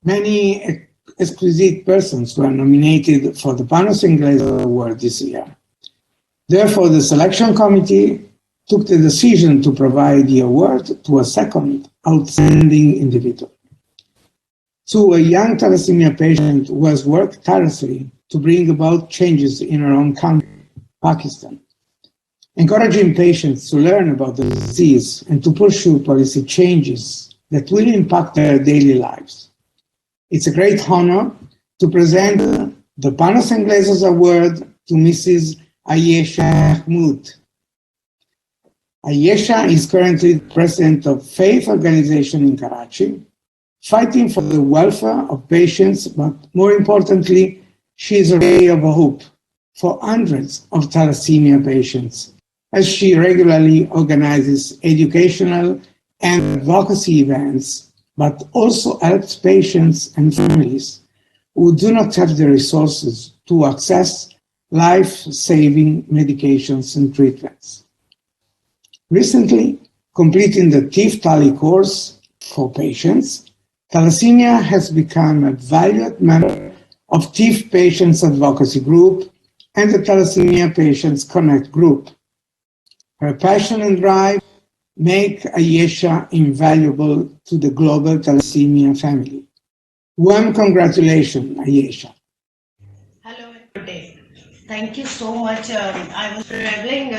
Many exquisite persons were nominated for the Panos Englezos Award this year. Therefore, the selection committee took the decision to provide the award to a second outstanding individual, to a young thalassemia patient who has worked tirelessly to bring about changes in her own country, Pakistan, encouraging patients to learn about the disease and to pursue policy changes that will impact their daily lives. It's a great honor to present the Panos Englezos Award to Mrs. Ayesha Mehmood. Ayesha is currently the president of Faith Organization in Karachi, fighting for the welfare of patients, but more importantly, she is a ray of hope for hundreds of thalassemia patients, as she regularly organizes educational and advocacy events, but also helps patients and families who do not have the resources to access life-saving medications and treatments. Recently, completing the TIF-TALI course for patients, thalassemia has become a valued member of TIF Patients Advocacy Group and the Thalassemia Patients Connect Group. Her passion and drive make Ayesha invaluable to the global thalassemia family. Warm congratulations, Ayesha. Hello and good day. Thank you so much. I was traveling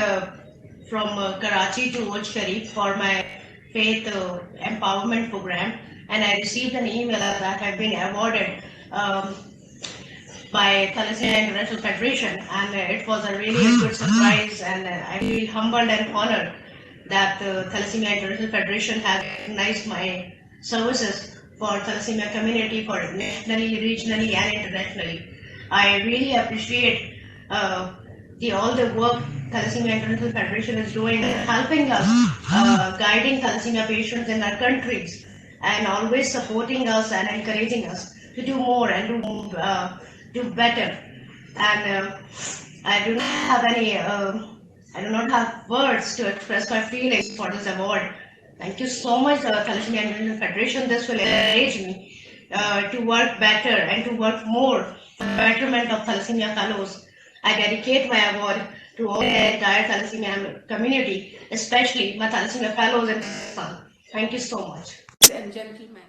from Karachi to Old Sharif for my faith empowerment program, and I received an email that I've been awarded by Thalassemia International Federation, and it was a really good surprise, and I feel humbled and honored that Thalassemia International Federation has recognized my services for Thalassemia community, for nationally, regionally, and internationally. I really appreciate all the work Thalassemia International Federation is doing, helping us, guiding thalassemia patients in our countries, and always supporting us and encouraging us to do more and do better. And I do not have words to express my feelings for this award. Thank you so much, Thalassemia International Federation. This will encourage me to work better and to work more for the betterment of thalassemia fellows. I dedicate my award to all the entire thalassemia community, especially my thalassemia fellows in Pakistan. Thank you so much. And gentlemen.